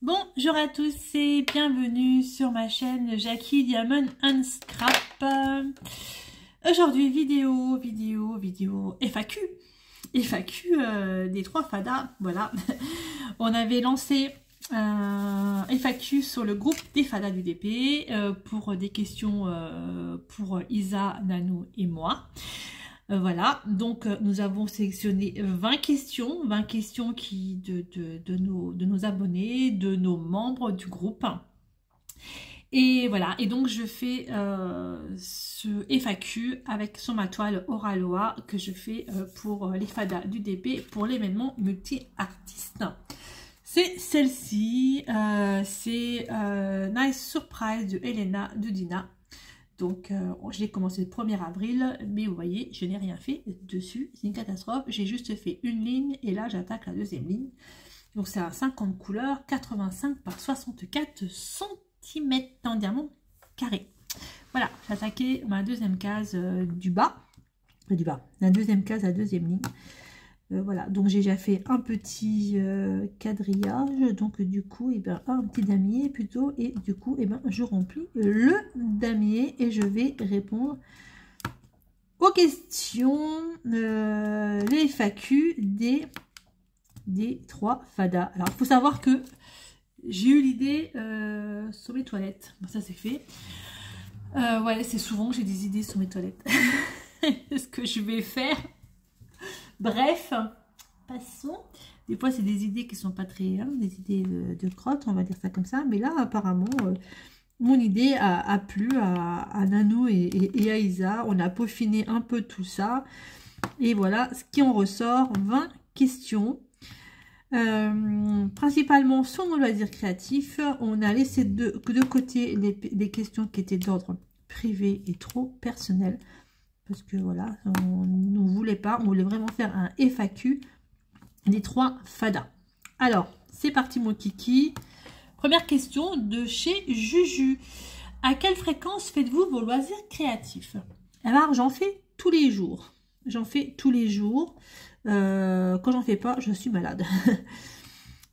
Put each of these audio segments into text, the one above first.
Bonjour à tous et bienvenue sur ma chaîne Jackie Diamond and Scrap. Aujourd'hui vidéo FAQ. Des 3 fadas, voilà. On avait lancé un FAQ sur le groupe des fadas du DP pour des questions pour Isa, Nanou et moi. Voilà, donc nous avons sélectionné 20 questions qui de nos abonnés, de nos membres du groupe. Et voilà, et donc je fais ce FAQ avec sur ma toile Oraloa que je fais pour les fadas du DP pour l'événement multi-artiste. C'est celle-ci, c'est Nice Surprise de Elena de Dina. Donc, je l'ai commencé le 1er avril, mais vous voyez, je n'ai rien fait dessus. C'est une catastrophe. J'ai juste fait une ligne et là, j'attaque la deuxième ligne. Donc, c'est un 50 couleurs, 85 par 64 cm en diamant carré. Voilà, j'ai attaqué ma deuxième case du bas. La deuxième case, la deuxième ligne. Voilà, donc j'ai déjà fait un petit quadrillage, donc du coup, un petit damier plutôt, et du coup, je remplis le damier et je vais répondre aux questions, les FAQ des 3 fadas. Alors, il faut savoir que j'ai eu l'idée sur mes toilettes. Bon, ça, c'est fait. Ouais, c'est souvent que j'ai des idées sur mes toilettes. Ce que je vais faire. Bref, passons. Des fois, c'est des idées qui sont pas très... des idées de crotte, on va dire ça comme ça. Mais là, apparemment, mon idée a plu à Nanou et à Isa. On a peaufiné un peu tout ça. Et voilà, ce qui en ressort, 20 questions. Principalement sur nos loisirs créatifs. On a laissé de côté les questions qui étaient d'ordre privé et trop personnel. Parce que voilà, on ne voulait pas, on voulait vraiment faire un FAQ des 3 fadas. Alors, c'est parti mon kiki. Première question de chez Juju. À quelle fréquence faites-vous vos loisirs créatifs? Alors, j'en fais tous les jours. J'en fais tous les jours. Quand j'en fais pas, je suis malade.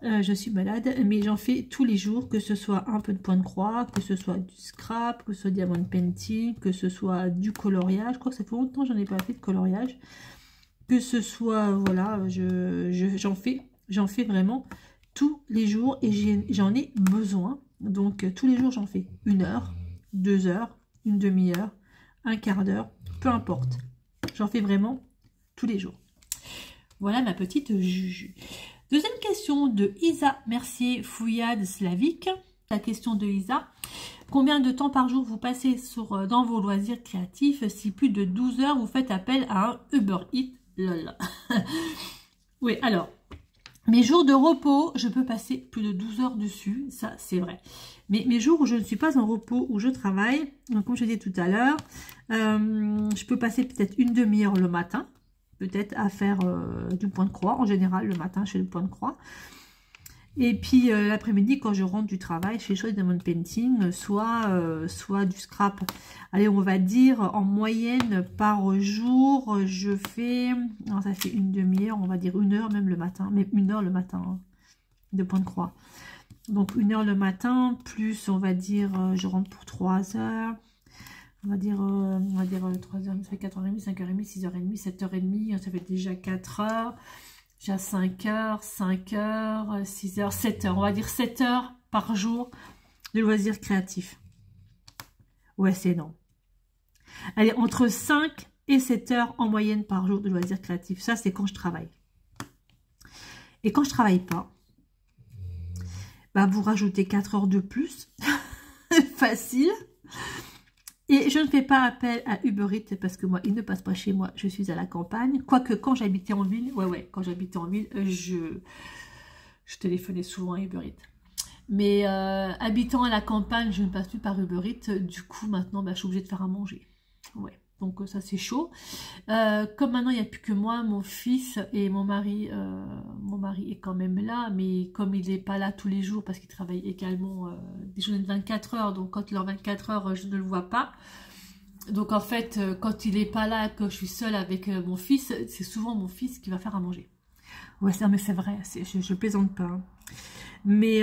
Je suis malade, mais j'en fais tous les jours, que ce soit un peu de point de croix, que ce soit du scrap, que ce soit diamond painting, que ce soit du coloriage. Je crois que ça fait longtemps que j'en ai pas fait de coloriage. Que ce soit, voilà, j'en fais vraiment tous les jours et j'en ai besoin. Donc tous les jours j'en fais 1 heure, 2 heures, une demi-heure, un quart d'heure, peu importe. J'en fais vraiment tous les jours. Voilà ma petite Juju. Deuxième question de Isa Mercier Fouillade Slavique. La question de Isa. Combien de temps par jour vous passez dans vos loisirs créatifs? Si plus de 12 heures, vous faites appel à un Uber Eats. Lol. Oui, alors, mes jours de repos, je peux passer plus de 12 heures dessus. Ça, c'est vrai. Mais mes jours où je ne suis pas en repos, où je travaille, donc comme je disais tout à l'heure, je peux passer peut-être une demi-heure le matin. Peut-être à faire du point de croix. En général, le matin, je fais le point de croix. Et puis, l'après-midi, quand je rentre du travail, je fais soit du diamond painting, soit du scrap. Allez, on va dire, en moyenne, par jour, je fais... Alors, ça fait une demi-heure, on va dire 1 heure même le matin. Même 1 heure le matin, hein, de point de croix. Donc, 1 heure le matin, plus, on va dire, je rentre pour 3 heures. On va dire 3h30, 4h30, 5h30, 6h30, 7h30, ça fait déjà 4h, déjà 5h, 5h, 6h, 7h. On va dire 7 heures par jour de loisirs créatifs. Ouais, c'est énorme. Allez, entre 5 et 7 heures en moyenne par jour de loisirs créatifs. Ça, c'est quand je travaille. Et quand je travaille pas, bah, vous rajoutez 4 heures de plus. Facile. Et je ne fais pas appel à Uber Eats parce que moi, il ne passe pas chez moi, je suis à la campagne. Quoique quand j'habitais en ville, quand j'habitais en ville, je téléphonais souvent à Uber Eats. Mais habitant à la campagne, je ne passe plus par Uber Eats. Du coup, maintenant, bah, je suis obligée de faire à manger. Ouais, donc ça c'est chaud. Comme maintenant, il n'y a plus que moi, mon fils et mon mari. Mon mari est quand même là, mais comme il n'est pas là tous les jours parce qu'il travaille également des journées de 24 heures, donc quand il a 24 heures, je ne le vois pas. Donc en fait, quand il n'est pas là, que je suis seule avec mon fils, c'est souvent mon fils qui va faire à manger. Ouais, mais c'est vrai, je plaisante pas. Mais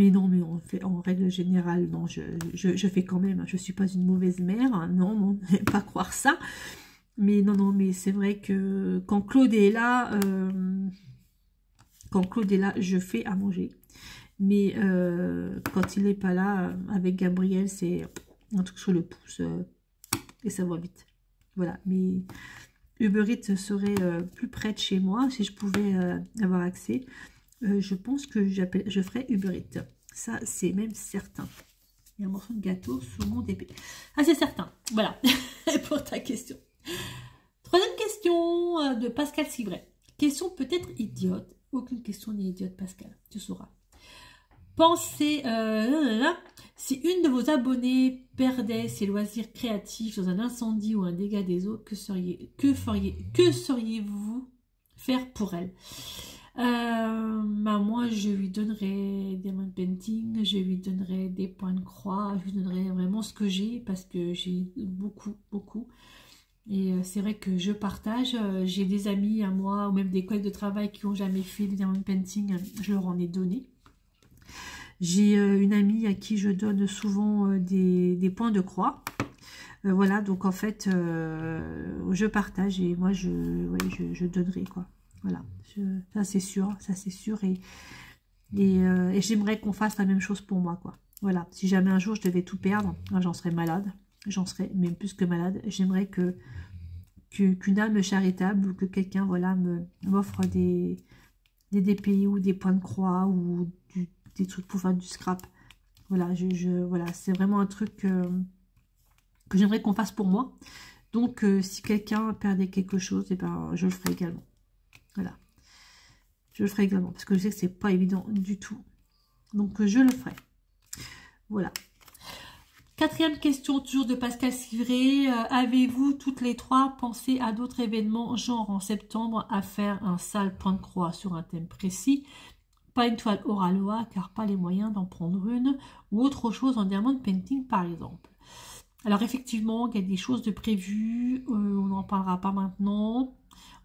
non, mais on fait, en règle générale, non, je fais quand même. Je suis pas une mauvaise mère, hein, non, non, pas croire ça. Mais non, non, mais c'est vrai que quand Claude est là, je fais à manger. Mais quand il n'est pas là, avec Gabriel, c'est un truc sur le pouce et ça va vite. Voilà, mais Uber Eats serait plus près de chez moi si je pouvais avoir accès. Je pense que je ferais Uber Eats. Ça, c'est même certain. Il y a un morceau de gâteau sous mon DP. Ah, c'est certain. Voilà, pour ta question. Troisième question de Pascal Civray. Question peut-être idiote. Aucune question n'est idiote, Pascal. Tu sauras. Pensez, si une de vos abonnés perdait ses loisirs créatifs dans un incendie ou un dégât des eaux, que seriez-vous faire pour elle? Moi, je lui donnerais Diamond Painting, je lui donnerais des points de croix, je lui donnerais vraiment ce que j'ai parce que j'ai beaucoup, beaucoup. Et c'est vrai que je partage, j'ai des amis à moi ou même des collègues de travail qui n'ont jamais fait le Diamond Painting, je leur en ai donné. J'ai une amie à qui je donne souvent des points de croix. Voilà, donc en fait, je partage et moi, je donnerai, quoi. Voilà, ça c'est sûr, ça c'est sûr. Et j'aimerais qu'on fasse la même chose pour moi, quoi. Voilà, si jamais un jour je devais tout perdre, j'en serais malade. J'en serais même plus que malade. J'aimerais qu'une âme charitable ou que quelqu'un, voilà, m'offre des DPI ou des points de croix ou des trucs pour faire du scrap. Voilà, voilà, c'est vraiment un truc que j'aimerais qu'on fasse pour moi. Donc, si quelqu'un perdait quelque chose, eh ben, je le ferai également. Voilà. Je le ferai également, parce que je sais que c'est pas évident du tout. Donc, je le ferai. Voilà. Quatrième question, toujours de Pascal Civray. Avez-vous toutes les trois pensé à d'autres événements, genre en septembre, à faire un sale point de croix sur un thème précis? Pas une toile Oraloa, car pas les moyens d'en prendre une, ou autre chose en Diamond Painting, par exemple. Alors effectivement, il y a des choses de prévues, on n'en parlera pas maintenant,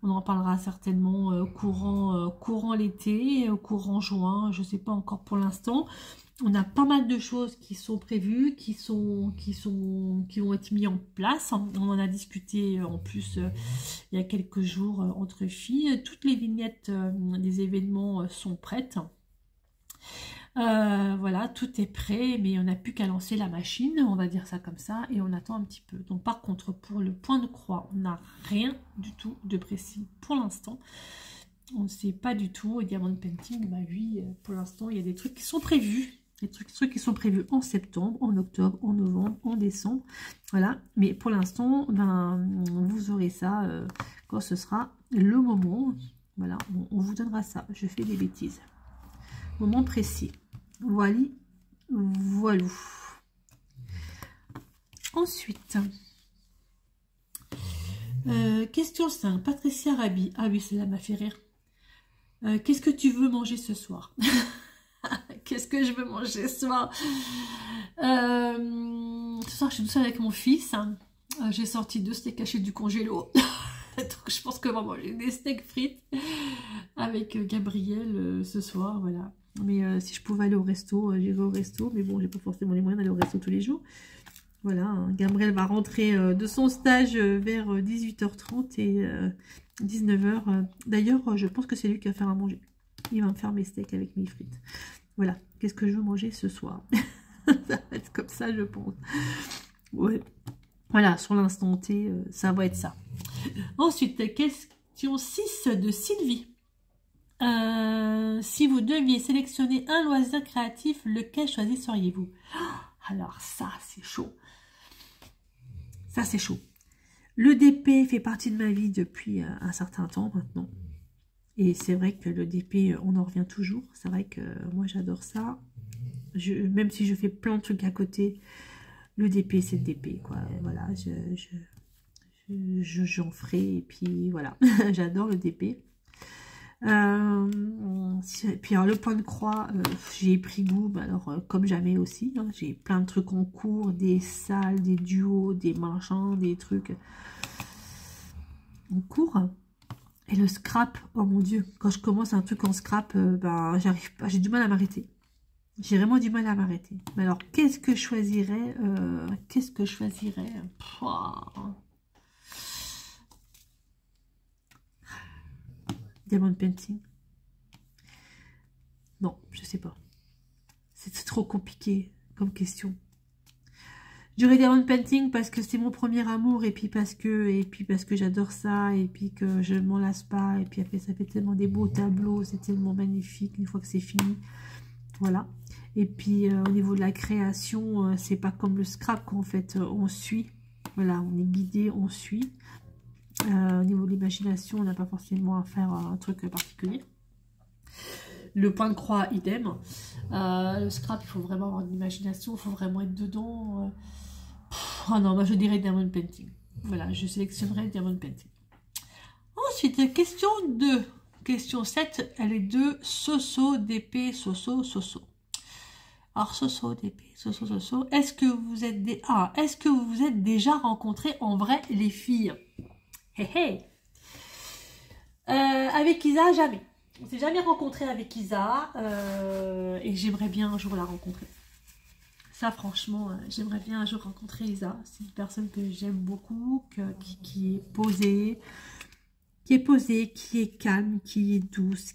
on en parlera certainement courant l'été, courant juin, je ne sais pas encore pour l'instant. On a pas mal de choses qui sont prévues, qui vont être mises en place. On en a discuté en plus il y a quelques jours entre filles. Toutes les vignettes des événements sont prêtes. Voilà, tout est prêt, mais on n'a plus qu'à lancer la machine, on va dire ça comme ça, et on attend un petit peu. Donc par contre, pour le point de croix, on n'a rien du tout de précis pour l'instant. On ne sait pas du tout. Et Diamond Painting, bah oui, pour l'instant, il y a des trucs qui sont prévus. Des trucs qui sont prévus en septembre, en octobre, en novembre, en décembre. Voilà, mais pour l'instant, ben, vous aurez ça quand ce sera le moment. Voilà, on vous donnera ça. Je fais des bêtises. Moment précis. Voilà. Voilou. Ensuite, question 5. Patricia Rabi. Ah oui, celle-là m'a fait rire. Qu'est-ce que tu veux manger ce soir? Qu'est-ce que je veux manger ce soir? Ce soir, je suis toute seule avec mon fils. J'ai sorti 2 steaks hachés du congélo. Donc, je pense que on va manger des steaks frites avec Gabriel ce soir. Voilà. Mais si je pouvais aller au resto, j'irais au resto. Mais bon, j'ai pas forcément les moyens d'aller au resto tous les jours. Voilà. Gabriel va rentrer de son stage vers 18h30 et 19h. D'ailleurs, je pense que c'est lui qui va faire à manger. Il va me faire mes steaks avec mes frites. Voilà. Qu'est-ce que je veux manger ce soir? Ça va être comme ça, je pense. Ouais. Voilà, sur l'instant T, ça va être ça. Ensuite, question 6 de Sylvie. Si vous deviez sélectionner un loisir créatif, lequel choisisseriez-vous? Alors ça, c'est chaud. Ça, c'est chaud. Le DP fait partie de ma vie depuis un certain temps maintenant. Et c'est vrai que le DP, on en revient toujours. C'est vrai que moi, j'adore ça. Même si je fais plein de trucs à côté, le DP, c'est le DP, quoi. Et voilà, j'en ferai. Et puis, voilà. J'adore le DP. Puis, alors, le point de croix, j'ai pris goût, alors, comme jamais aussi. Hein, j'ai plein de trucs en cours, des salles, des duos, des machins, des trucs en cours. Et le scrap, oh mon Dieu, quand je commence un truc en scrap, ben, j'arrive pas, j'ai du mal à m'arrêter. J'ai vraiment du mal à m'arrêter. Mais alors, qu'est-ce que je choisirais Qu'est-ce que je choisirais? Pouah. Diamond painting. Non, je sais pas. C'est trop compliqué comme question. Je dirais diamond painting parce que c'est mon premier amour et puis parce que j'adore ça et puis que je m'en lasse pas et puis après ça fait tellement des beaux tableaux, c'est tellement magnifique une fois que c'est fini. Voilà. Et puis au niveau de la création, c'est pas comme le scrap qu'en fait on suit. Voilà, on est guidé, on suit. Au niveau de l'imagination, on n'a pas forcément à faire un truc particulier. Le point de croix, idem. Le scrap, il faut vraiment avoir de l'imagination, il faut vraiment être dedans. Oh non, moi je dirais diamond painting. Voilà, je sélectionnerai diamond painting. Ensuite, question 2. Question 7, elle est de Soso, d'épée, Soso, Soso. Alors, Soso, d'épée, Soso, Soso. Est-ce que vous vous êtes déjà rencontrés en vrai, les filles? Hé hé. Avec Isa, jamais. On s'est jamais rencontré avec Isa et j'aimerais bien un jour la rencontrer. Ça, franchement, j'aimerais bien un jour rencontrer Isa. C'est une personne que j'aime beaucoup, qui est posée, qui est calme, qui est douce,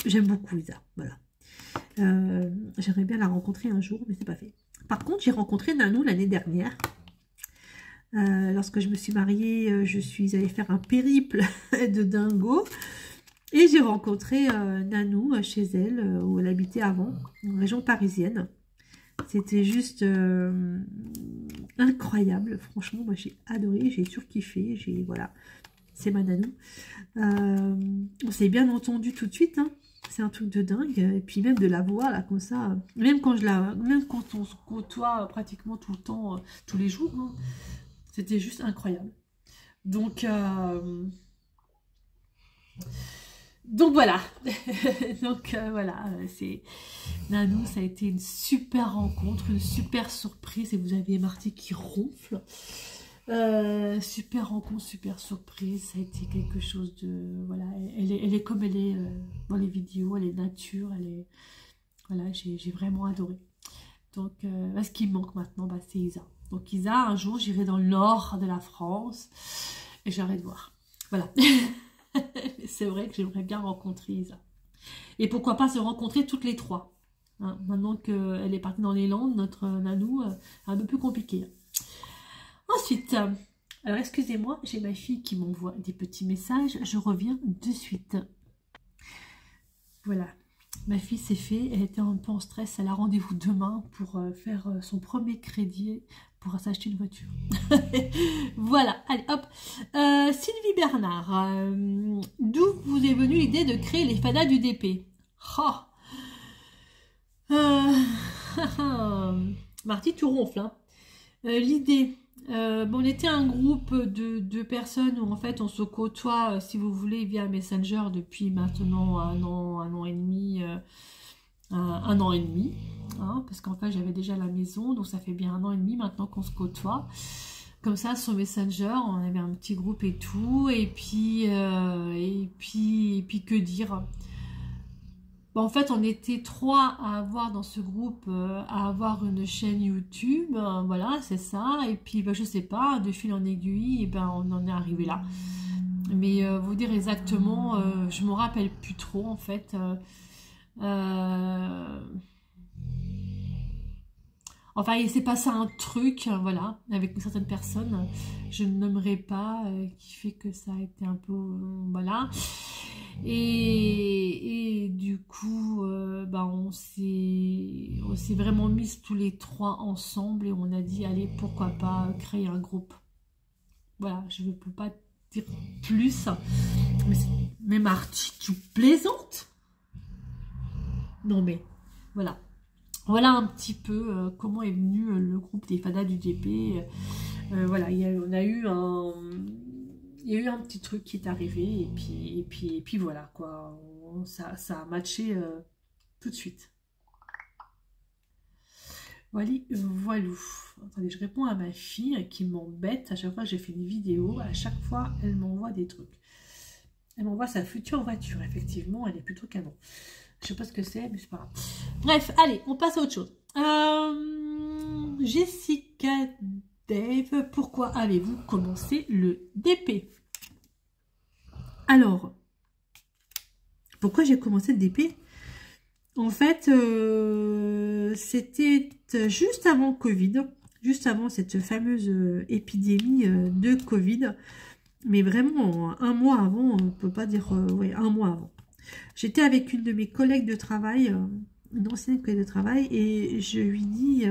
J'aime beaucoup Isa, voilà. J'aimerais bien la rencontrer un jour, mais c'est pas fait. Par contre, j'ai rencontré Nanou l'année dernière. Lorsque je me suis mariée, je suis allée faire un périple de dingo. Et j'ai rencontré Nanou chez elle, où elle habitait avant, en région parisienne. C'était juste incroyable. Franchement, moi j'ai adoré, j'ai surkiffé. Voilà, c'est ma Nanou. On s'est bien entendu tout de suite. Hein. C'est un truc de dingue. Et puis même de la voir là comme ça, même quand on se côtoie pratiquement tout le temps, tous les jours, hein, c'était juste incroyable. Donc voilà. Donc voilà, c'est Nanou, ça a été une super rencontre, une super surprise et vous avez Marty qui ronfle. Super rencontre, super surprise, ça a été quelque chose de voilà, elle est comme elle est dans les vidéos, elle est nature, voilà, j'ai vraiment adoré. Donc ce qui me manque maintenant, c'est Isa. Donc Isa, un jour j'irai dans le nord de la France et j'arrête de voir. Voilà. C'est vrai que j'aimerais bien rencontrer Isa. Et pourquoi pas se rencontrer toutes les trois. Hein, maintenant qu'elle est partie dans les Landes, notre Nanou, un peu plus compliqué. Ensuite, alors excusez-moi, j'ai ma fille qui m'envoie des petits messages. Je reviens de suite. Voilà, ma fille c'est fait. Elle était un peu en stress. Elle a rendez-vous demain pour faire son premier crédit pour s'acheter une voiture. Voilà, allez hop. Sylvie Bernard, d'où vous est venue l'idée de créer les fadas du DP? Oh. Marty, tu ronfles. Hein. L'idée, on était un groupe de personnes où en fait on se côtoie, si vous voulez, via Messenger depuis maintenant un an et demi. Un an et demi, hein, parce qu'en fait j'avais déjà la maison, donc ça fait bien 1 an et demi maintenant qu'on se côtoie. Comme ça sur Messenger, on avait un petit groupe et tout, et puis que dire. Bon, en fait, on était 3 à avoir dans ce groupe, à avoir une chaîne YouTube, voilà, c'est ça. Et puis, je sais pas, de fil en aiguille, et on en est arrivé là. Mais vous dire exactement, je me rappelle plus trop en fait. Enfin, il s'est passé un truc, voilà, avec une certaine personne, je ne nommerai pas, qui fait que ça a été un peu, voilà. Et du coup, on s'est vraiment mis tous les 3 ensemble et on a dit, allez, pourquoi pas créer un groupe. Voilà, je ne peux pas dire plus. Mais Marty, tu plaisantes? Non mais, voilà. Voilà un petit peu comment est venu le groupe des fadas du DP. Voilà, il y a eu un petit truc qui est arrivé et puis voilà quoi, ça a matché tout de suite. Voilou. Attendez, je réponds à ma fille qui m'embête. À chaque fois que j'ai fait une vidéo, à chaque fois, elle m'envoie des trucs. Elle m'envoie sa future voiture. Effectivement, elle est plutôt canon. Je sais pas ce que c'est, mais c'est pas grave. Bref, allez, on passe à autre chose. Jessica Dave, pourquoi avez-vous commencé le DP? Alors, pourquoi j'ai commencé le DP? En fait, c'était juste avant Covid, juste avant cette fameuse épidémie de Covid, mais vraiment un mois avant, on ne peut pas dire, ouais, un mois avant. J'étais avec une de mes collègues de travail, une ancienne collègue de travail, et je lui dis,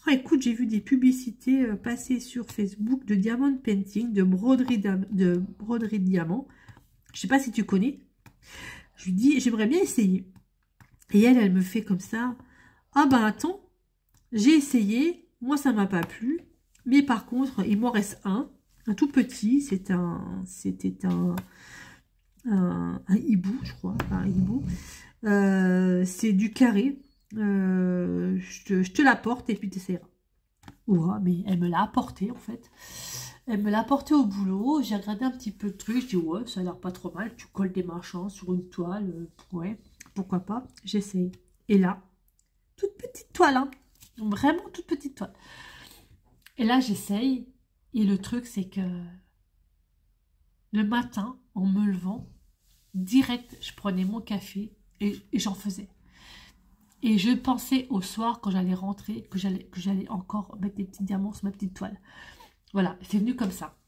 oh, écoute, j'ai vu des publicités passer sur Facebook de diamond painting, de broderie de diamant. Je sais pas si tu connais. Je lui dis, j'aimerais bien essayer. Et elle me fait comme ça. Ah ben attends, j'ai essayé, moi ça m'a pas plu. Mais par contre, il m'en reste un tout petit. C'était un hibou, je crois. Un hibou. C'est du carré. Je te l'apporte et puis tu essaieras. Ouais, mais elle me l'a apporté en fait. Elle me l'a apporté au boulot. J'ai regardé un petit peu de trucs. Je dis ouais, ça a l'air pas trop mal. Tu colles des machins sur une toile. Ouais, pourquoi pas. J'essaye. Et là, toute petite toile, hein. Vraiment toute petite toile. Et là, j'essaye. Et le truc, c'est que le matin, en me levant, direct, je prenais mon café et j'en faisais. Et je pensais au soir, quand j'allais rentrer, que j'allais encore mettre des petits diamants sur ma petite toile. Voilà, c'est venu comme ça.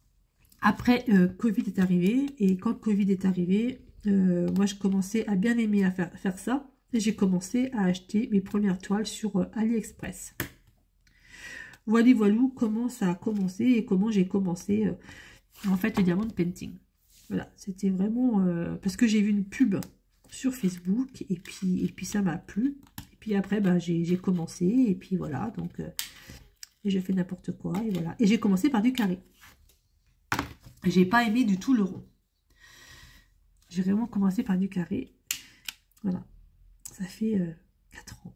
Après, Covid est arrivé. Et quand Covid est arrivé, moi, je commençais à bien aimer à faire ça. Et j'ai commencé à acheter mes premières toiles sur AliExpress. Voilà, comment ça a commencé et comment j'ai commencé, en fait, le diamond painting. Voilà, c'était vraiment... parce que j'ai vu une pub sur Facebook et puis ça m'a plu. Et puis après, bah, j'ai commencé et puis voilà, donc... et je fais n'importe quoi et voilà. Et j'ai commencé par du carré. J'ai pas aimé du tout le rond. J'ai vraiment commencé par du carré. Voilà. Ça fait 4 ans.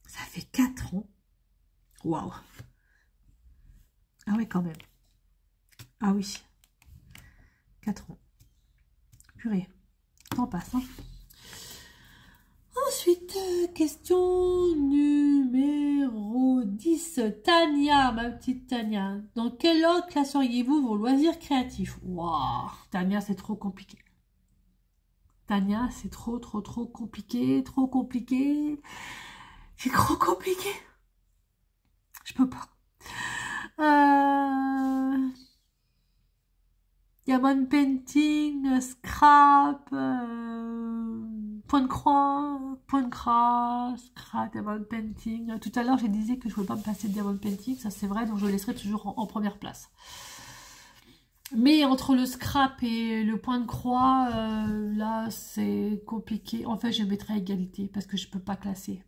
Ça fait 4 ans. Waouh. Ah ouais, quand même. Ah oui. 4 ans. Purée. Le temps passe, hein. Ensuite, question numéro 10. Tania, ma petite Tania. Dans quel ordre classeriez-vous vos loisirs créatifs? Waouh. Tania, c'est trop compliqué. Tania, c'est trop compliqué. Trop compliqué. C'est trop compliqué. Je peux pas. Diamond painting, scrap, point de croix, scrap, diamond painting. Tout à l'heure, j'ai dit que je ne pouvais pas me passer de diamond painting, ça c'est vrai, donc je le laisserai toujours en première place. Mais entre le scrap et le point de croix, là c'est compliqué. En fait, je mettrai à égalité parce que je ne peux pas classer.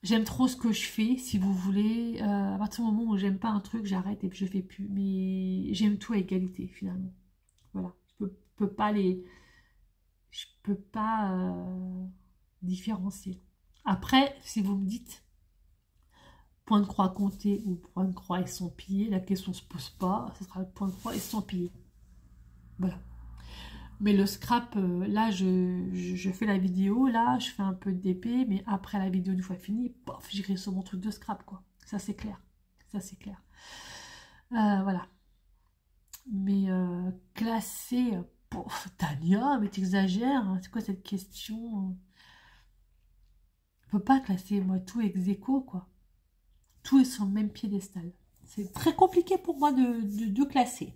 J'aime trop ce que je fais, si vous voulez. À partir du moment où j'aime pas un truc, j'arrête et puis je fais plus. Mais j'aime tout à égalité, finalement. Voilà. Je peux pas les... Je peux pas différencier. Après, si vous me dites point de croix compté ou point de croix estampillé, la question se pose pas. Ce sera le point de croix estampillé. Voilà. Mais le scrap, là, je fais la vidéo, là, je fais un peu de DP, mais après la vidéo, une fois finie, pof, j'irai sur mon truc de scrap, quoi. Ça, c'est clair. Ça, c'est clair. Voilà. Mais classé, Tania, mais t'exagères, hein, c'est quoi cette question? Je peux pas classer, moi, tout ex aequo, quoi. Tout est sur le même piédestal. C'est très compliqué pour moi de classer.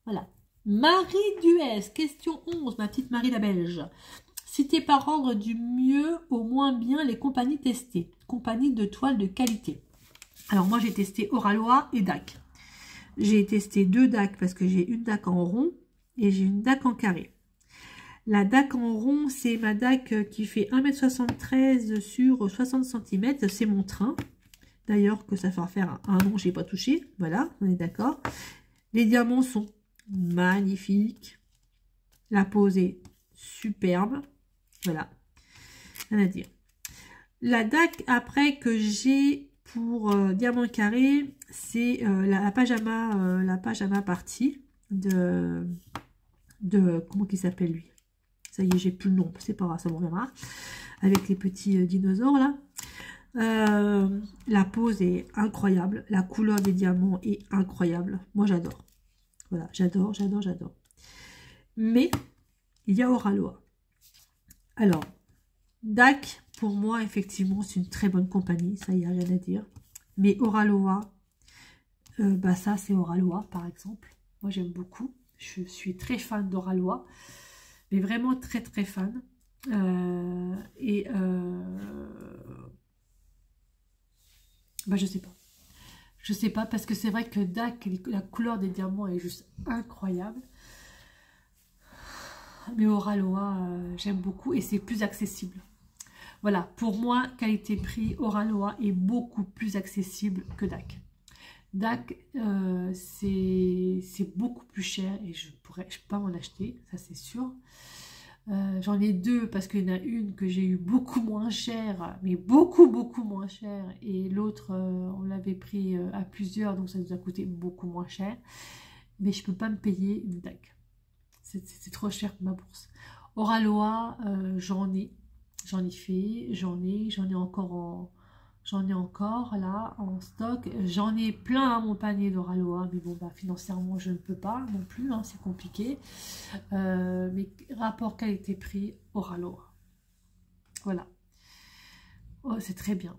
Voilà. Marie Duès, question 11, ma petite Marie la Belge. Citez par ordre du mieux au moins bien les compagnies testées. Compagnies de toiles de qualité. Alors moi j'ai testé Oralois et DAC. J'ai testé 2 DAC parce que j'ai une DAC en rond et j'ai une DAC en carré. La DAC en rond, c'est ma DAC qui fait 1,73 m sur 60 cm. C'est mon train. D'ailleurs que ça va faire un an, je n'ai pas touché. Voilà, on est d'accord. Les diamants sont magnifique, la pose est superbe, voilà, rien à dire. La DAC après que j'ai pour Diamant Carré, c'est la pajama partie de comment qu'il s'appelle lui. Ça y est, j'ai plus le nom, c'est pas grave, ça me reviendra. Avec les petits dinosaures là. La pose est incroyable, la couleur des diamants est incroyable. Moi j'adore. Voilà, j'adore. Mais il y a Oraloa. Alors, DAC, pour moi, effectivement, c'est une très bonne compagnie, ça, il n'y a rien à dire. Mais Oraloa, bah ça, c'est Oraloa, par exemple. Moi, j'aime beaucoup. Je suis très fan d'Oraloa, mais vraiment très, très fan. Bah, je sais pas. Je sais pas, parce que c'est vrai que DAC, la couleur des diamants est juste incroyable. Mais Oraloa, j'aime beaucoup et c'est plus accessible. Voilà, pour moi, qualité-prix, Oraloa est beaucoup plus accessible que DAC. DAC, c'est beaucoup plus cher et je peux pas m'en acheter, ça c'est sûr. J'en ai deux parce qu'il y en a une que j'ai eu beaucoup moins cher, mais beaucoup moins cher. Et l'autre, on l'avait pris à plusieurs, donc ça nous a coûté beaucoup moins cher. Mais je peux pas me payer une DAC. C'est trop cher pour ma bourse. Oraloa, j'en ai fait, j'en ai encore là en stock. J'en ai plein à mon panier d'Oraloa, mais bon, bah, financièrement, je ne peux pas non plus, hein, c'est compliqué. Mais rapport qualité-prix, Oraloa. Voilà. Oh, c'est très bien.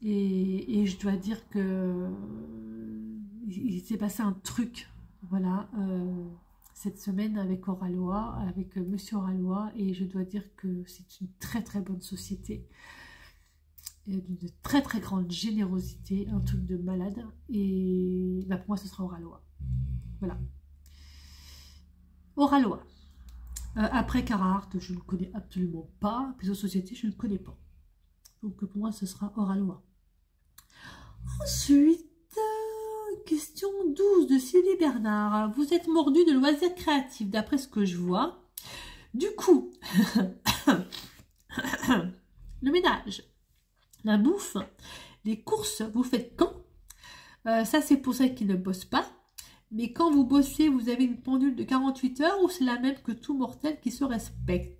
Et je dois dire que il s'est passé un truc, voilà, cette semaine avec Oraloa, avec Monsieur Oraloa, et je dois dire que c'est une très très bonne société, d'une très très grande générosité, un truc de malade, et bah, pour moi ce sera Oraloa. Voilà. Oraloa. Après Carhartt, je ne connais absolument pas, les autres sociétés je ne connais pas. Donc pour moi ce sera Oraloa. Ensuite, question 12 de Sylvie Bernard. Vous êtes mordu de loisirs créatifs, d'après ce que je vois. Du coup, le ménage, la bouffe, les courses, vous faites quand? Ça, c'est pour ceux qui ne bossent pas. Mais quand vous bossez, vous avez une pendule de 48 heures ou c'est la même que tout mortel qui se respecte?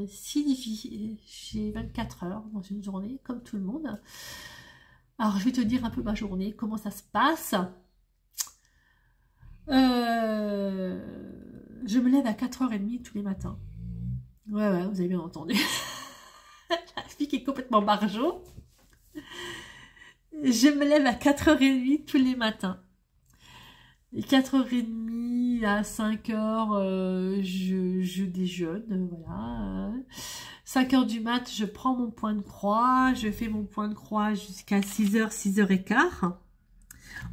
Si difficile, j'ai 24 heures dans une journée, comme tout le monde. Alors, je vais te dire un peu ma journée, comment ça se passe. Je me lève à 4h30 tous les matins. Ouais, vous avez bien entendu. La fille qui est complètement barjo. Je me lève à 4h30 tous les matins. Et 4h30 à 5h, je déjeune, voilà. 5h du mat, je prends mon point de croix, je fais mon point de croix jusqu'à 6h, 6h15.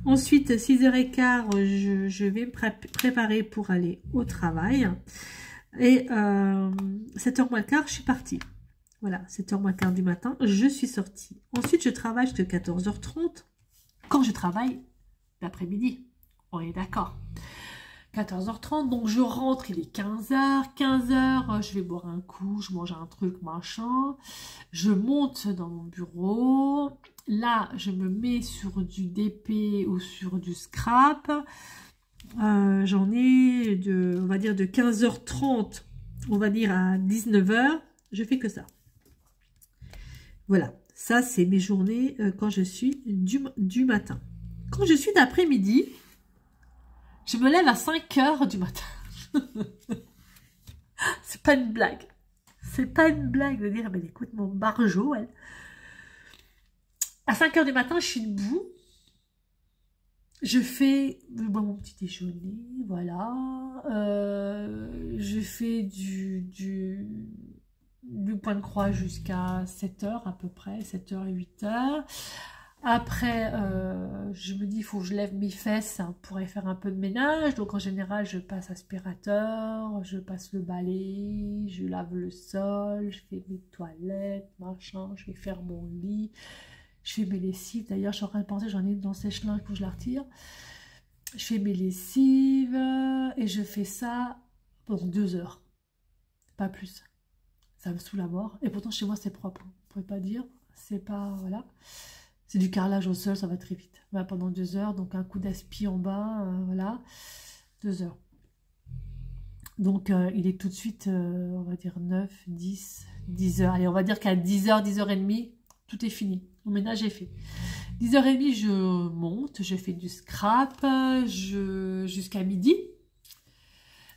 Ensuite, 6h15, je vais me préparer pour aller au travail. Et 7h moins le quart, je suis partie. Voilà, 7h moins le quart du matin, je suis sortie. Ensuite, je travaille jusqu'à 14h30 quand je travaille l'après-midi. On est d'accord. 14h30, donc je rentre, il est 15h. 15h, je vais boire un coup, je mange un truc, machin. Je monte dans mon bureau. Là, je me mets sur du DP ou sur du scrap. J'en ai on va dire de 15h30, on va dire à 19h. Je fais que ça. Voilà, ça c'est mes journées quand je suis du matin. Quand je suis d'après-midi, je me lève à 5h du matin. C'est pas une blague. C'est pas une blague de dire, mais écoute, mon barjo, elle. À 5h du matin, je suis debout. Je fais mon petit déjeuner, voilà. Je fais du point de croix jusqu'à 7h à peu près, 7h, 8h. Après, je me dis, il faut que je lève mes fesses pour aller faire un peu de ménage. Donc, en général, je passe aspirateur, je passe le balai, je lave le sol, je fais mes toilettes, machin, je vais faire mon lit, je fais mes lessives. D'ailleurs, je suis en train de penser, j'en ai une dans sèche-linge, il faut que je la retire. Je fais mes lessives et je fais ça pendant 2 heures. pas plus. Ça me saoule à mort. Et pourtant, chez moi, c'est propre. Vous pouvez pas dire. C'est pas... Voilà. C'est du carrelage au sol, ça va très vite. Voilà, pendant 2 heures. Donc, un coup d'aspi en bas. Voilà. 2 heures. Donc, il est tout de suite, on va dire 9, 10 heures. Allez, on va dire qu'à 10 heures, 10 heures et demie, tout est fini. Mon ménage est fait. 10h30, je monte, je fais du scrap jusqu'à midi.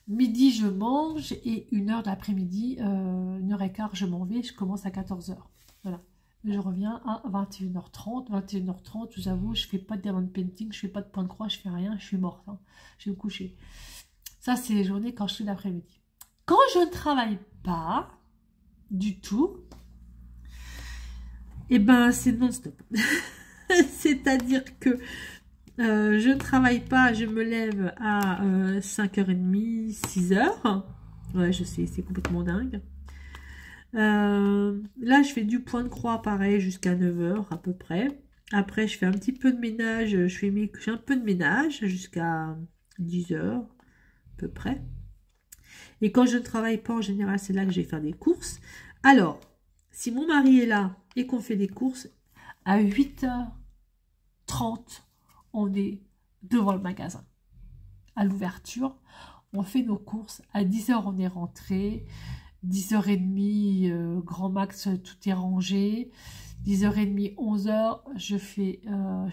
Midi, je mange et 1h de l'après-midi, 1h15, je m'en vais. Je commence à 14h. Voilà. Je reviens à 21h30. 21h30, je vous avoue, je fais pas de diamond painting, je fais pas de point de croix, je fais rien, je suis morte. Hein. Je vais me coucher. Ça, c'est les journées quand je fais l'après-midi. Quand je ne travaille pas du tout, et ben c'est non-stop. C'est-à-dire que je ne travaille pas, je me lève à 5h30, 6h. Ouais, je sais, c'est complètement dingue. Là, je fais du point de croix, pareil, jusqu'à 9h à peu près. Après, je fais un petit peu de ménage, je fais un peu de ménage jusqu'à 10h à peu près. Et quand je ne travaille pas, en général, c'est là que je vais faire des courses. Alors, si mon mari est là et qu'on fait des courses, à 8h30, on est devant le magasin. À l'ouverture, on fait nos courses. À 10h, on est rentré. 10h30, grand max, tout est rangé. 10h30, 11h, je vais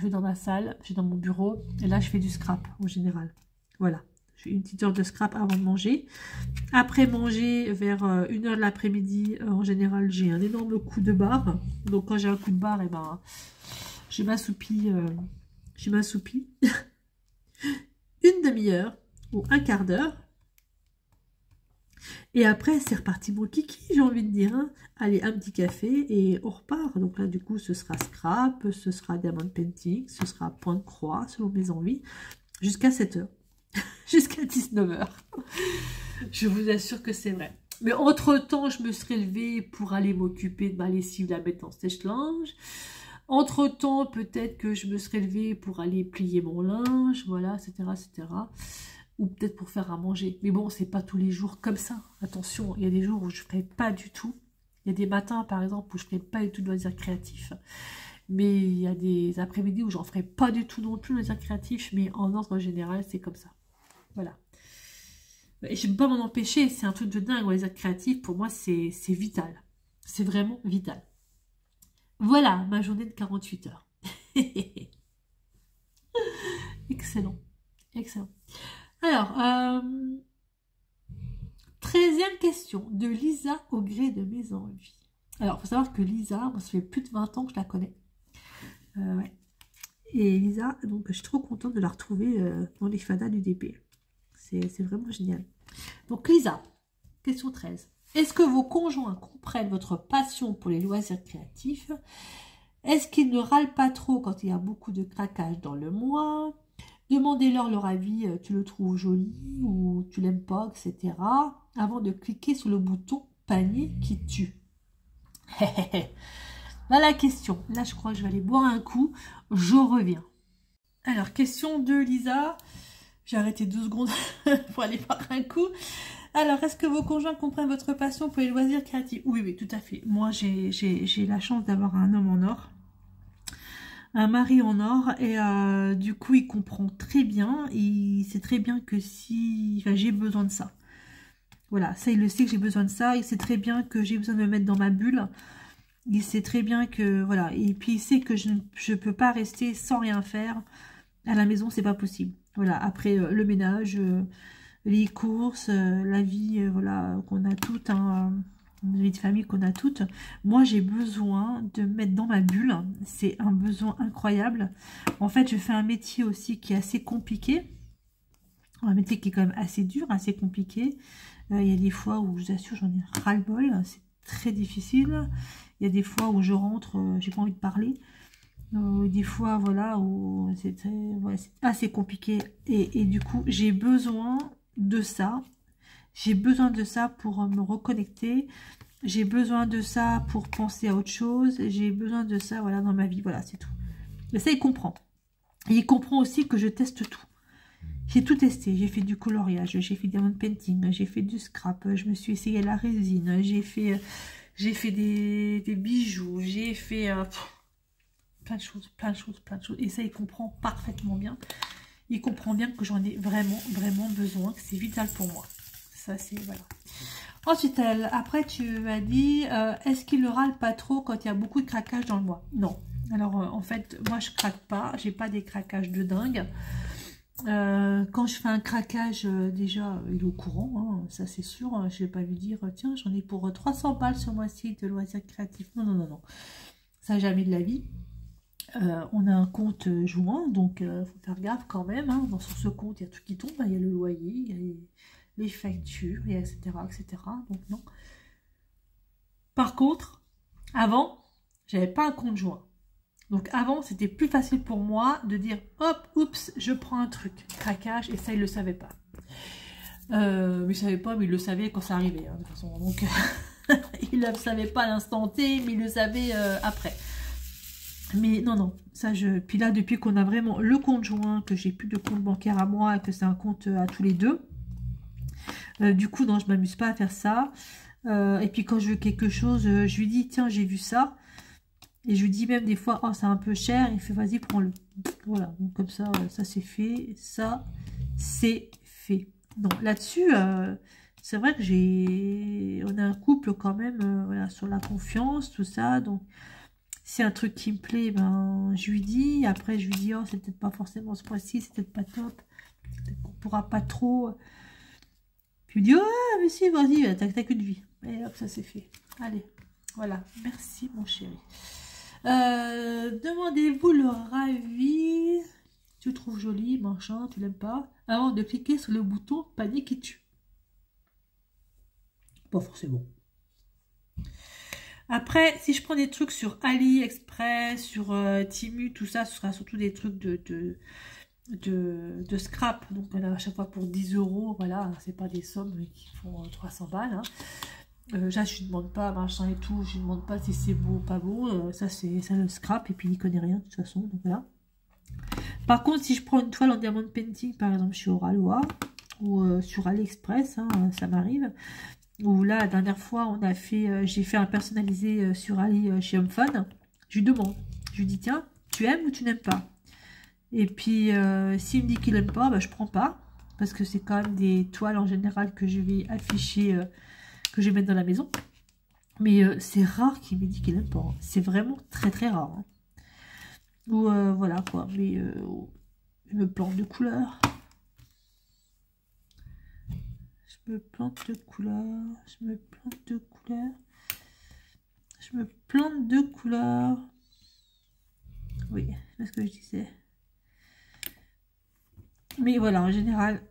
dans ma salle, je vais dans mon bureau. Et là, je fais du scrap, en général. Voilà. Je fais une petite heure de scrap avant de manger. Après manger, vers 1h de l'après-midi, en général, j'ai un énorme coup de barre. Donc, quand j'ai un coup de barre, eh ben, je m'assoupis une demi-heure ou un quart d'heure. Et après, c'est reparti mon kiki, j'ai envie de dire. Hein. Allez, un petit café et on repart. Donc là, du coup, ce sera scrap, ce sera diamond painting, ce sera point de croix, selon mes envies, jusqu'à 7h. Jusqu'à 19h. Je vous assure que c'est vrai. Mais entre-temps, je me serais levée pour aller m'occuper de ma lessive, la mettre en sèche-linge. Entre-temps, peut-être que je me serais levée pour aller plier mon linge, voilà, etc., etc. Ou peut-être pour faire à manger. Mais bon, c'est pas tous les jours comme ça. Attention, il y a des jours où je ne ferai pas du tout. Il y a des matins, par exemple, où je ne ferai pas du tout de loisirs créatifs. Mais il y a des après-midi où j'en ferai pas du tout non plus de loisirs créatifs. Mais en ordre général, c'est comme ça. Voilà. Et je ne peux pas m'en empêcher. C'est un truc de dingue, les loisirs créatifs. Pour moi, c'est vital. C'est vraiment vital. Voilà ma journée de 48 heures. Excellent. Excellent. Alors, 13e question de Lisa au gré de mes envies. Alors, il faut savoir que Lisa, moi, ça fait plus de 20 ans que je la connais. Ouais. Et Lisa, donc, je suis trop contente de la retrouver dans les fadas du DP. C'est vraiment génial. Donc, Lisa, question 13. Est-ce que vos conjoints comprennent votre passion pour les loisirs créatifs? Est-ce qu'ils ne râlent pas trop quand il y a beaucoup de craquage dans le mois? Demandez-leur leur avis, tu le trouves joli ou tu l'aimes pas, etc. avant de cliquer sur le bouton panier qui tue. Voilà la question. Là, je crois que je vais aller boire un coup. Je reviens. Alors, question de Lisa. J'ai arrêté 2 secondes pour aller boire un coup. Alors, est-ce que vos conjoints comprennent votre passion pour les loisirs créatifs? Oui, oui, tout à fait. Moi, j'ai la chance d'avoir un homme en or. Un mari en or. Et du coup, il comprend très bien. Il sait très bien que si... Enfin, j'ai besoin de ça. Voilà, ça, il le sait que j'ai besoin de ça. Il sait très bien que j'ai besoin de me mettre dans ma bulle. Il sait très bien que... Voilà. Et puis, il sait que je ne peux pas rester sans rien faire. À la maison, c'est pas possible. Voilà, après le ménage... les courses, la vie voilà, qu'on a toutes, hein, la vie de famille qu'on a toutes. Moi, j'ai besoin de me mettre dans ma bulle. C'est un besoin incroyable. En fait, je fais un métier aussi qui est assez compliqué. Un métier qui est quand même assez dur, assez compliqué. Il y a des fois où, je vous assure, j'en ai ras-le-bol. C'est très difficile. Il y a des fois où je rentre, j'ai pas envie de parler. Des fois, voilà, où c'est assez compliqué. Et du coup, j'ai besoin de ça. J'ai besoin de ça pour me reconnecter. J'ai besoin de ça pour penser à autre chose. J'ai besoin de ça, voilà, dans ma vie. Voilà, c'est tout. Et ça, il comprend. Et il comprend aussi que je teste tout. J'ai tout testé. J'ai fait du coloriage, j'ai fait diamond painting, j'ai fait du scrap, je me suis essayé la résine, j'ai fait des bijoux, j'ai fait plein de choses, plein de choses, plein de choses. Et ça, il comprend parfaitement bien. Il comprend bien que j'en ai vraiment, vraiment besoin, que c'est vital pour moi. Ça, c'est, voilà. Ensuite, après, tu m'as dit, est-ce qu'il ne râle pas trop quand il y a beaucoup de craquage dans le mois? Non. Alors, en fait, moi, je craque pas. J'ai pas des craquages de dingue. Quand je fais un craquage, déjà, il est au courant, hein, ça c'est sûr. Hein, je vais pas lui dire, tiens, j'en ai pour 300 balles ce mois-ci de loisirs créatifs. Non, non, non, non. Ça, jamais de la vie. On a un compte joint, donc faut faire gaffe quand même. Hein. Sur ce compte, il y a tout qui tombe. Il y a le loyer, il y a les factures, etc., etc. Donc non. Par contre, avant, j'avais pas un compte joint. Donc avant, c'était plus facile pour moi de dire, hop, oups, je prends un truc, craquage, et ça, il le savait pas. Mais il savait pas, mais il le savait quand ça arrivait, hein, de toute façon. Donc, il ne le savait pas à l'instant T, mais il le savait après. Mais non, non, ça Puis là, depuis qu'on a vraiment le compte joint, que j'ai plus de compte bancaire à moi, et que c'est un compte à tous les deux, du coup, non, je m'amuse pas à faire ça. Et puis quand je veux quelque chose, je lui dis, tiens, j'ai vu ça. Et je lui dis même des fois, oh, c'est un peu cher. Il fait, vas-y, prends-le. Voilà, donc comme ça, ça c'est fait. Ça, c'est fait. Donc là-dessus, c'est vrai que on a un couple quand même, voilà, sur la confiance, tout ça. Donc, si un truc qui me plaît, ben, je lui dis. Après, je lui dis, oh, c'est peut-être pas forcément ce mois-ci, c'est peut-être pas top. Peut-être qu'on pourra pas trop. Puis il dit, oh, mais si, vas-y, t'as qu'une vie. Et hop, ça c'est fait. Allez, voilà. Merci, mon chéri. Demandez-vous le ravi. Tu le trouves joli, machin, tu l'aimes pas, avant de cliquer sur le bouton panier qui tue. Pas forcément. Après, si je prends des trucs sur AliExpress, sur Temu, tout ça, ce sera surtout des trucs de scrap. Donc à chaque fois pour 10 €, voilà, c'est pas des sommes qui font 300 balles. Hein. Là, je ne demande pas machin et tout, je ne demande pas si c'est beau ou pas beau. Ça, c'est ça le scrap, et puis il connaît rien de toute façon. Donc voilà. Par contre, si je prends une toile en diamond painting, par exemple chez Oralois ou sur AliExpress, hein, ça m'arrive. Ou là, la dernière fois, j'ai fait un personnalisé sur Ali chez Homefun. Je lui demande, je lui dis, tiens, tu aimes ou tu n'aimes pas? Et puis, s'il me dit qu'il n'aime pas, bah, je prends pas. Parce que c'est quand même des toiles en général que je vais afficher, que je vais mettre dans la maison. Mais c'est rare qu'il me dise qu'il n'aime pas. Hein. C'est vraiment très très rare. Hein. Ou voilà quoi. Mais je me plante de couleurs. Je me plante de couleurs. Je me plante de couleurs. Je me plante de couleurs. Oui, c'est ce que je disais. Mais voilà, en général...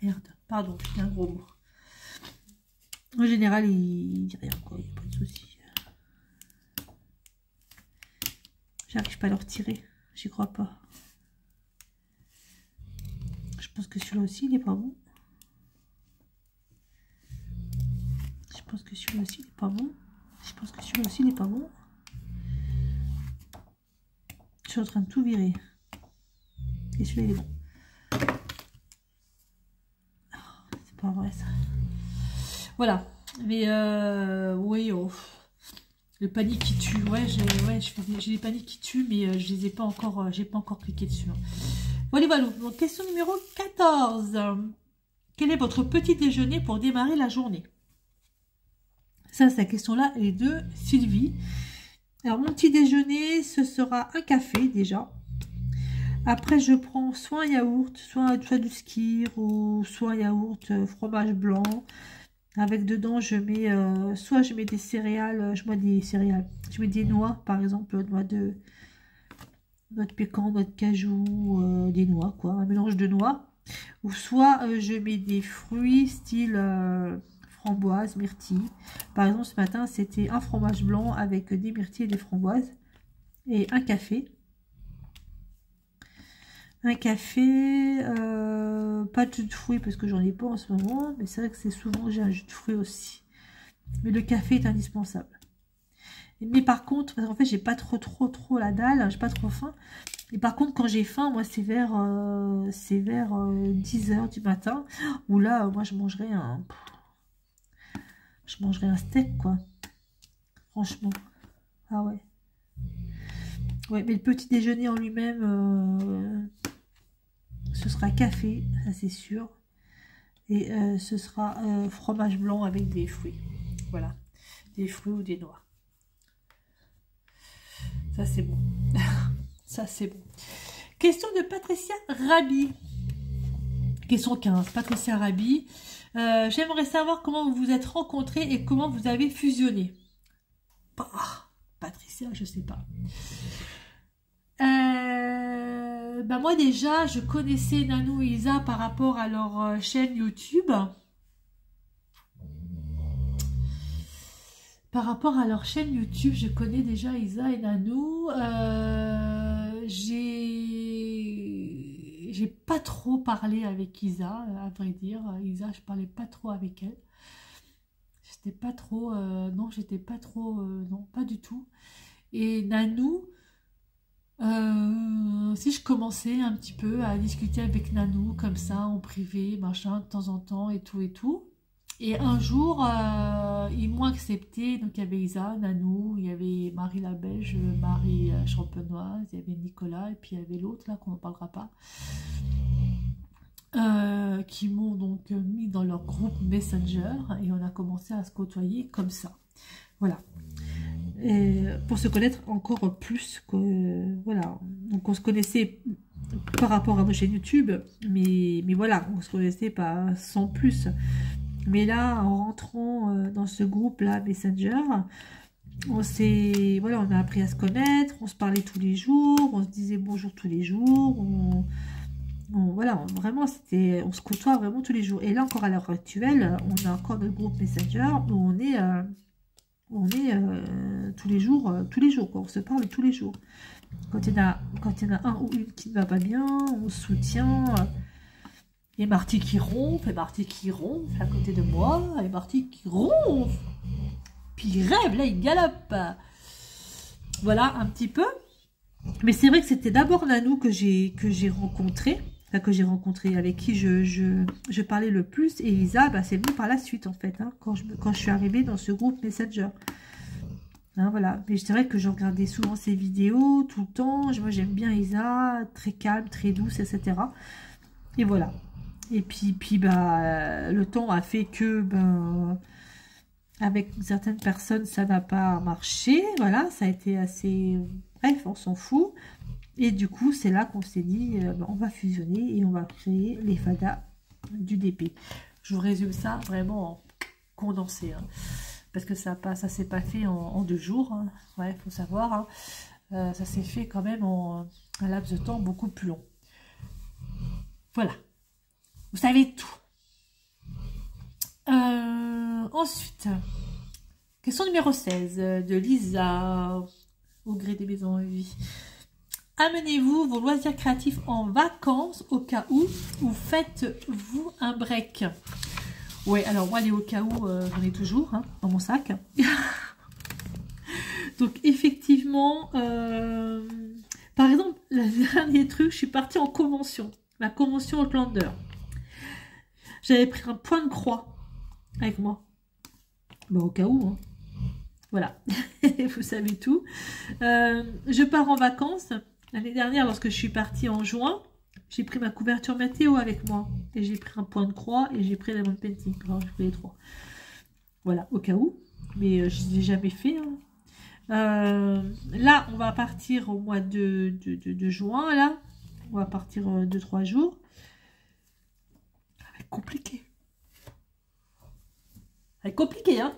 Merde, pardon, c'est un gros mot. En général, il dit rien, quoi. Il n'y a pas de souci. J'arrive pas à le retirer. J'y crois pas. Je pense que celui-là aussi, il n'est pas bon. Je pense que celui-là aussi, il n'est pas bon. Je pense que celui-là aussi, il n'est pas bon. Je suis en train de tout virer. Et celui-là, il est bon. Oh, c'est pas vrai, ça. Voilà. Mais, oui, oh. Le panier qui tue. Ouais, j'ai des paniers qui tuent, mais je les ai pas encore, j'ai pas encore cliqué dessus. Hein. Voilà, voilà. Donc, question numéro 14. Quel est votre petit déjeuner pour démarrer la journée? Ça, cette question-là, elle est de Sylvie. Alors, mon petit déjeuner, ce sera un café, déjà. Après, je prends soit un yaourt, soit du skyr, ou soit un yaourt fromage blanc. Avec dedans, je mets, soit je mets des céréales, je mets des noix, par exemple, noix de pécan, noix de cajou, des noix, quoi, un mélange de noix. Ou soit je mets des fruits style framboise, myrtille. Par exemple, ce matin, c'était un fromage blanc avec des myrtilles et des framboises. Et un café. Un café, pas de jus de fruits parce que j'en ai pas en ce moment. Mais c'est vrai que c'est souvent j'ai un jus de fruits aussi. Mais le café est indispensable. Mais par contre, en fait, j'ai pas trop la dalle, j'ai pas trop faim. Et par contre, quand j'ai faim, moi, c'est vers 10 h du matin, où là, moi, je mangerais un steak, quoi. Franchement. Ah ouais. Ouais, mais le petit déjeuner en lui-même, ce sera café, ça c'est sûr. Et ce sera fromage blanc avec des fruits. Voilà. Des fruits ou des noix. Ça c'est bon. Ça c'est bon. Question de Patricia Rabi. Question 15. Patricia Rabi. J'aimerais savoir comment vous vous êtes rencontrés et comment vous avez fusionné. Bah, Patricia, je sais pas. Bah moi déjà, je connaissais Nanou et Isa par rapport à leur chaîne YouTube. Par rapport à leur chaîne YouTube, je connais déjà Isa et Nanou. J'ai pas trop parlé avec Isa, à vrai dire. Isa, je parlais pas trop avec elle. J'étais pas trop... non, j'étais pas trop... non, pas du tout. Et Nanou... si je commençais un petit peu à discuter avec Nanou comme ça en privé, machin, de temps en temps et tout et tout. Et un jour, ils m'ont accepté. Donc il y avait Isa, Nanou, il y avait Marie la Belge, Marie Champenoise, il y avait Nicolas et puis il y avait l'autre là qu'on ne parlera pas. Qui m'ont donc mis dans leur groupe Messenger et on a commencé à se côtoyer comme ça. Voilà. Et pour se connaître encore plus que voilà, donc on se connaissait par rapport à nos chaînes YouTube, mais voilà, on se connaissait pas sans plus. Mais là, en rentrant dans ce groupe là Messenger, on s'est voilà, on a appris à se connaître, on se parlait tous les jours, on se disait bonjour tous les jours, voilà, vraiment c'était, on se côtoie vraiment tous les jours. Et là encore à l'heure actuelle, on a encore notre groupe Messenger où on est tous les jours quoi. On se parle tous les jours. Quand il y en a un ou une qui ne va pas bien, on se soutient. Et Marty qui ronfle, à côté de moi, et Marty qui ronfle, puis il rêve, là il galope. Voilà un petit peu. Mais c'est vrai que c'était d'abord Nanou que j'ai rencontré. Avec qui je parlais le plus, et Isa, bah, c'est venu par la suite en fait, hein, quand je suis arrivée dans ce groupe Messenger. Hein, voilà, mais c'est vrai que je regardais souvent ses vidéos tout le temps. Moi j'aime bien Isa, très calme, très douce, etc. Et voilà. Et puis bah, le temps a fait que ben, avec certaines personnes ça n'a pas marché. Voilà, ça a été assez... Bref, on s'en fout. Et du coup, c'est là qu'on s'est dit, on va fusionner et on va créer les fadas du DP. Je vous résume ça vraiment en condensé, hein, parce que ça s'est pas fait en 2 jours. Hein. Ouais, il faut savoir. Hein. Ça s'est fait quand même en un laps de temps beaucoup plus long. Voilà. Vous savez tout. Ensuite, question numéro 16 de Lisa, au gré des maisons en vie. Amenez-vous vos loisirs créatifs en vacances au cas où faites-vous un break. Ouais, alors moi les au cas où j'en ai toujours hein, dans mon sac. Donc effectivement, par exemple, le dernier truc, je suis partie en convention. La convention Outlander. J'avais pris un point de croix avec moi. Bon, au cas où. Hein. Voilà, vous savez tout. Je pars en vacances. L'année dernière, lorsque je suis partie en juin, j'ai pris ma couverture météo avec moi. Et j'ai pris un point de croix et j'ai pris la Lemon Painting. Alors, j'ai pris les 3. Voilà, au cas où. Mais je ne l'ai jamais fait. Hein. Là, on va partir au mois de juin. Là, on va partir 2-3 jours. Ça va être compliqué. Ça va être compliqué, hein.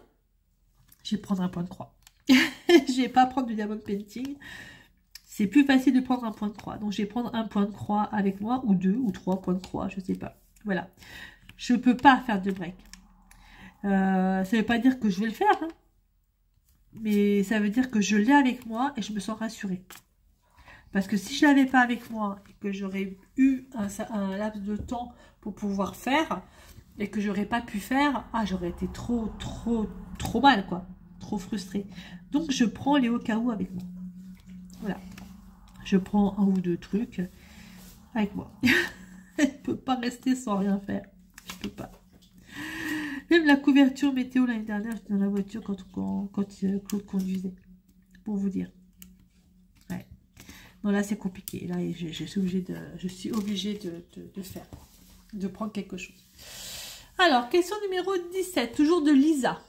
Je vais prendre un point de croix. Je vais pas prendre du Diamond Painting. C'est plus facile de prendre un point de croix. Donc, je vais prendre un point de croix avec moi, ou 2 ou 3 points de croix, je sais pas. Voilà. Je peux pas faire de break. Ça veut pas dire que je vais le faire. Hein. Mais ça veut dire que je l'ai avec moi et je me sens rassurée. Parce que si je l'avais pas avec moi et que j'aurais eu un laps de temps pour pouvoir faire et que j'aurais pas pu faire, j'aurais été trop mal, quoi. Trop frustrée. Donc, je prends les au cas où avec moi. Voilà. Je prends un ou deux trucs avec moi. Je ne peux pas rester sans rien faire. Je peux pas. Même la couverture météo l'année dernière, j'étais dans la voiture quand Claude conduisait. Pour vous dire. Ouais. Non, là, c'est compliqué. Là, je suis obligée de faire. De prendre quelque chose. Alors, question numéro 17. Toujours de Lisa.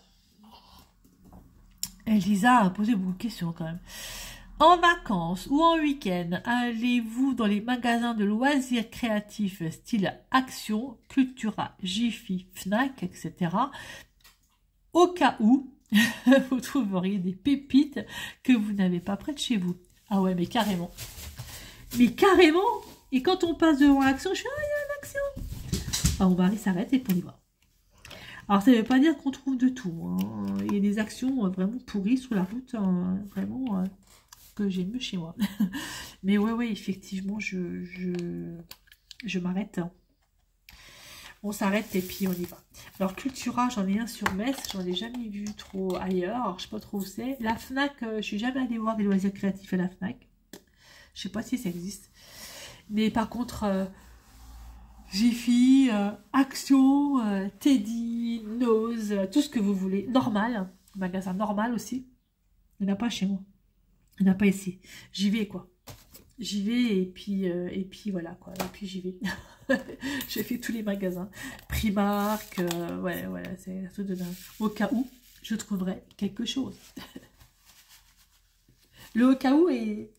Et Lisa a posé beaucoup de questions quand même. En vacances ou en week-end, allez-vous dans les magasins de loisirs créatifs style Action, Cultura, Jiffy, Fnac, etc. Au cas où vous trouveriez des pépites que vous n'avez pas près de chez vous. Ah ouais, mais carrément. Mais carrément. Et quand on passe devant Action, je fais « Ah, il y a une Action !» Ah, mon mari s'arrête et on y va. Alors, ça ne veut pas dire qu'on trouve de tout. Hein. Il y a des actions vraiment pourries sur la route. Hein, vraiment... que j'ai mieux chez moi. Mais ouais, effectivement, je m'arrête. On s'arrête et puis on y va. Alors, Cultura, j'en ai un sur Metz. J'en ai jamais vu trop ailleurs. Alors, je sais pas trop où c'est. La Fnac, je suis jamais allée voir des loisirs créatifs à la Fnac. Je sais pas si ça existe. Mais par contre, Jiffy, Action, Teddy, Nose, tout ce que vous voulez. Normal. Magasin normal aussi. Il n'y en a pas chez moi. Il n'y en a pas ici. J'y vais, quoi. J'y vais et puis voilà, quoi. Et puis j'y vais. J'ai fait tous les magasins. Primark, ouais, voilà, c'est un truc de dingue. Au cas où, je trouverai quelque chose. Le au cas où est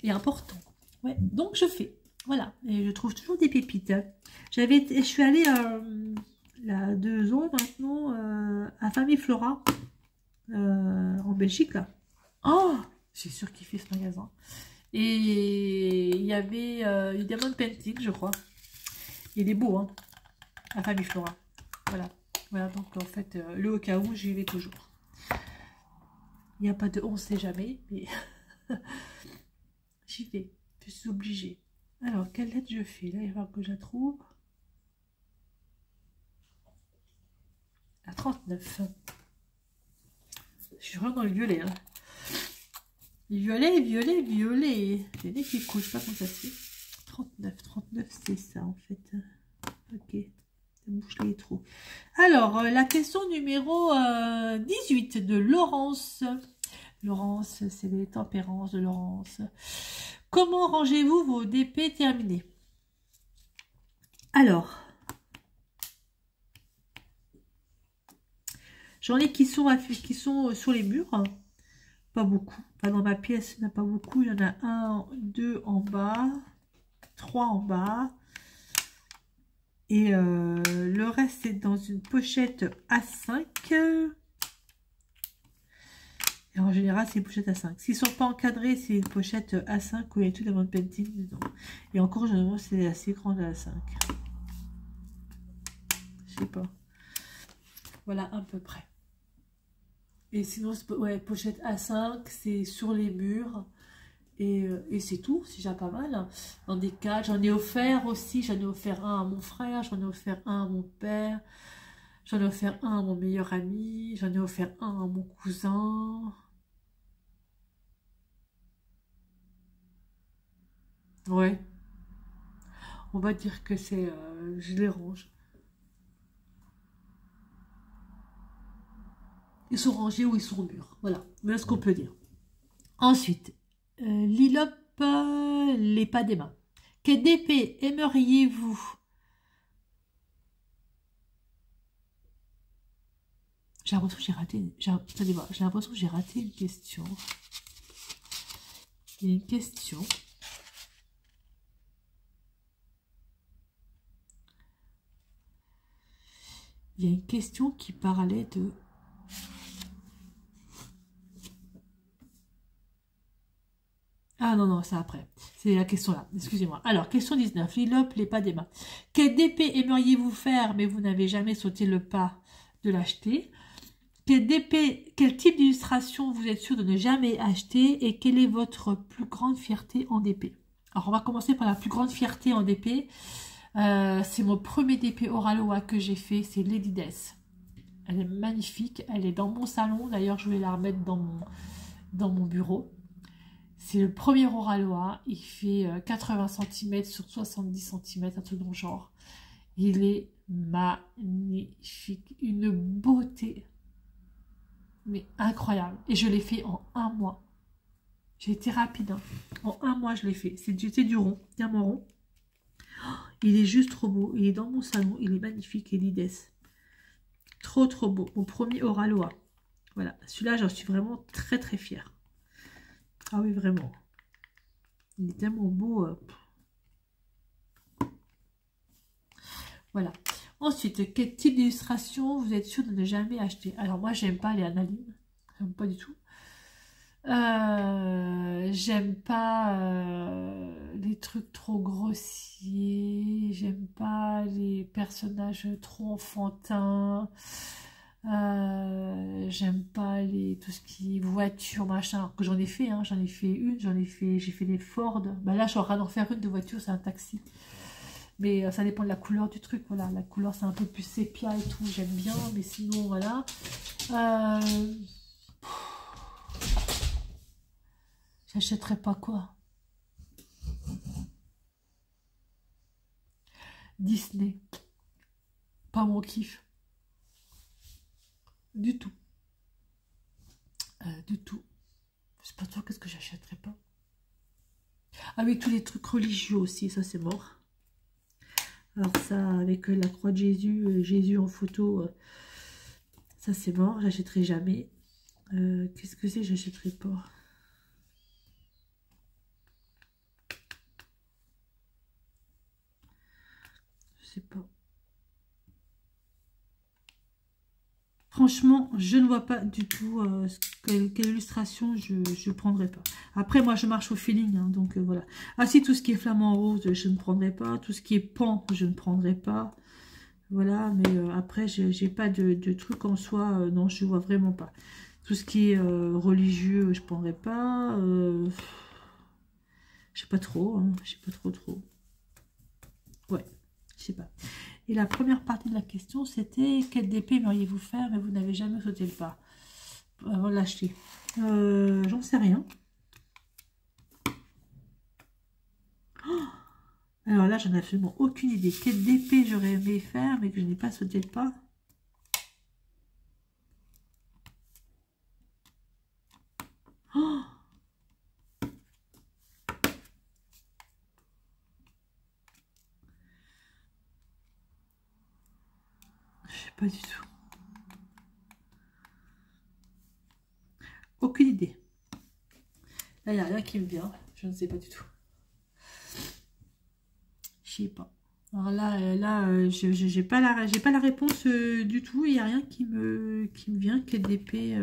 important. Ouais, donc je fais. Voilà. Et je trouve toujours des pépites. Je suis allée il y a 2 ans maintenant à Famille Flora en Belgique, là. Oh, j'ai surkiffé ce magasin. Et il y avait Diamond Painting, je crois. Il est beau, hein, la Famille Flora. Voilà. Voilà, donc en fait, le au cas où, j'y vais toujours. Il n'y a pas de on sait jamais, mais j'y vais. Je suis obligée. Alors, quelle lettre je fais? Là, il va falloir que je la trouve. La 39. Je suis vraiment dans le violet, hein. Violet, violet, violet. J'ai des qui couchent, pas comment ça se fait. 39, c'est ça en fait. Ok, ça bouche les trous. Alors, la question numéro 18 de Laurence. Laurence, c'est les tempérances de Laurence. Comment rangez-vous vos DP terminés? Alors, j'en ai qui sont sur les murs. Pas beaucoup. Enfin, dans ma pièce, il n'y en a pas beaucoup. Il y en a 1, 2 en bas, 3 en bas. Et le reste, c'est dans une pochette A5. Et en général, c'est une pochette A5. S'ils ne sont pas encadrés, c'est une pochette A5 où il y a tout Diamond Painting dedans. Et encore, généralement, c'est assez grand de A5. Je sais pas. Voilà, à peu près. Et sinon, ouais, pochette A5, c'est sur les murs. Et c'est tout, c'est déjà pas mal. Dans des cadres, j'en ai offert aussi. J'en ai offert un à mon frère, j'en ai offert un à mon père. J'en ai offert un à mon meilleur ami. J'en ai offert un à mon cousin. Ouais. On va dire que c'est... je les range. Ils sont rangés ou ils sont au mur. Voilà, voilà ce qu'on peut dire. Ensuite, Lilop, les pas des mains. Quel DP aimeriez-vous? J'ai l'impression que j'ai raté. J'ai l'impression que j'ai raté une question. Il y a une question. Il y a une question qui parlait de... Ah non, non, c'est après. C'est la question là. Excusez-moi. Alors, question 19. Lilop, les pas des mains. Quel DP aimeriez-vous faire, mais vous n'avez jamais sauté le pas de l'acheter? Quel type d'illustration vous êtes sûr de ne jamais acheter? Et quelle est votre plus grande fierté en DP? Alors, on va commencer par la plus grande fierté en DP. C'est mon premier DP Oraloa que j'ai fait. C'est Lady Death. Elle est magnifique. Elle est dans mon salon. D'ailleurs, je vais la remettre dans mon bureau. C'est le premier Oraloa. Il fait 80 cm sur 70 cm, un truc dans le genre. Il est magnifique. Une beauté. Mais incroyable. Et je l'ai fait en 1 mois. J'ai été rapide. Hein. En 1 mois, je l'ai fait. C'est du rond. Diamant rond. Oh, il est juste trop beau. Il est dans mon salon. Il est magnifique. Et l'idée. Trop, trop beau. Mon premier Oraloa. Voilà. Celui-là, j'en suis vraiment très, très fière. Ah oui, vraiment. Il est tellement beau. Voilà. Ensuite, quel type d'illustration vous êtes sûr de ne jamais acheter? Alors moi, j'aime pas les analines. J'aime pas du tout. J'aime pas les trucs trop grossiers. J'aime pas les personnages trop enfantins. J'aime pas tout ce qui est voiture, machin. Que j'en ai fait, hein. J'en ai fait une. J'ai fait des Ford. Bah là, je suis en train d'en faire une de voiture, c'est un taxi. Mais ça dépend de la couleur du truc, voilà. La couleur, c'est un peu plus sépia et tout, j'aime bien. Mais sinon, voilà. J'achèterais pas quoi? Disney. Pas mon kiff. Du tout. Du tout. Je sais pas toi, qu'est-ce que j'achèterais pas? Ah oui, tous les trucs religieux aussi, ça c'est mort. Alors ça, avec la croix de Jésus, Jésus en photo, ça c'est mort, j'achèterai jamais. Qu'est-ce que c'est, j'achèterai pas? Je sais pas. Franchement, je ne vois pas du tout quelle illustration je ne prendrais pas. Après, moi, je marche au feeling, hein, donc voilà. Ah si, tout ce qui est flamant rose, je ne prendrai pas. Tout ce qui est pan, je ne prendrai pas. Voilà, mais après, j'ai pas de truc en soi. Non, je vois vraiment pas. Tout ce qui est religieux, je ne prendrai pas. Je sais pas trop, hein, je sais pas trop. Ouais, je sais pas. Et la première partie de la question, c'était quel DP aimeriez-vous faire, mais vous n'avez jamais sauté le pas avant de l'acheter. J'en sais rien. Oh, alors là, j'en ai absolument aucune idée. Quel DP j'aurais aimé faire, mais que je n'ai pas sauté le pas. Oh, je sais pas du tout. Aucune idée. Là, il n'y a rien qui me vient. Je ne sais pas du tout. Je sais pas. Alors là, j'ai pas la réponse du tout. Il n'y a rien qui me vient. Quel DP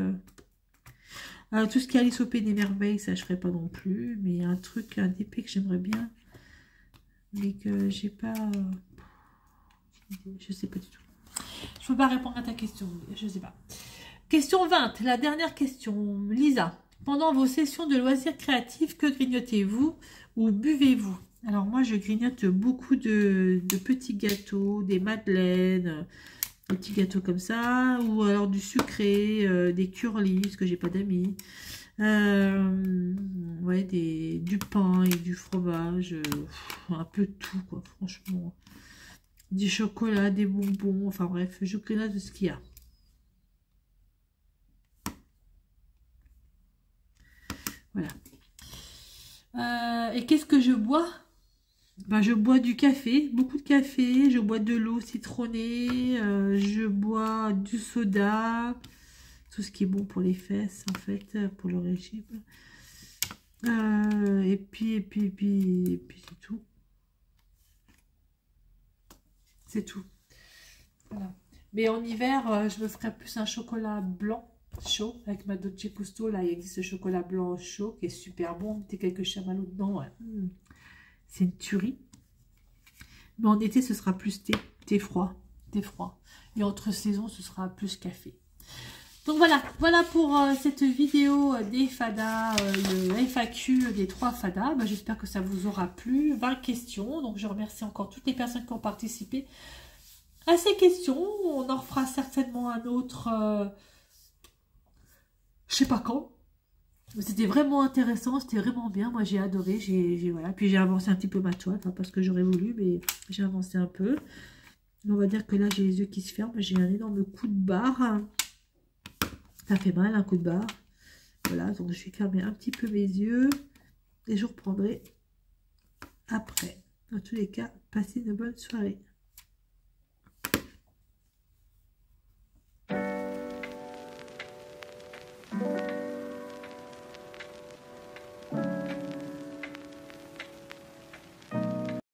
tout ce qui est Alice au Pays des Merveilles, ça je ferai pas non plus. Mais un DP que j'aimerais bien. Mais que j'ai pas... je sais pas du tout. Je peux pas répondre à ta question. Je sais pas. Question 20. La dernière question. Lisa. Pendant vos sessions de loisirs créatifs, que grignotez-vous ou buvez-vous? Alors moi, je grignote beaucoup de petits gâteaux, des madeleines, des petits gâteaux comme ça, ou alors du sucré, des curlis, parce que j'ai pas d'amis. Ouais, du pain et du fromage, un peu tout, quoi, franchement. Du chocolat, des bonbons, enfin bref, je grignote de ce qu'il y a. Voilà. Et qu'est-ce que je bois? Ben, je bois du café, beaucoup de café, je bois de l'eau citronnée, je bois du soda, tout ce qui est bon pour les fesses en fait, pour le régime. Et puis c'est tout. C'est tout. Voilà. Mais en hiver, je me ferais plus un chocolat blanc chaud avec ma Dolce Gusto. Là, il existe ce chocolat blanc chaud qui est super bon. Mettez quelques chamallows dedans. Ouais. C'est une tuerie. Mais en été, ce sera plus thé froid. Thé froid. Et entre saisons, ce sera plus café. Donc voilà pour cette vidéo des fadas, le FAQ des 3 fadas. Ben, j'espère que ça vous aura plu. 20 questions. Donc je remercie encore toutes les personnes qui ont participé à ces questions. On en refera certainement un autre, je sais pas quand. C'était vraiment intéressant, c'était vraiment bien. Moi, j'ai adoré. Voilà. Puis j'ai avancé un petit peu ma toile, enfin, parce que j'aurais voulu, mais j'ai avancé un peu. On va dire que là, j'ai les yeux qui se ferment. J'ai un énorme coup de barre. Ça fait mal, un coup de barre. Voilà, donc je vais fermer un petit peu mes yeux. Et je reprendrai après. Dans tous les cas, passez une bonne soirée.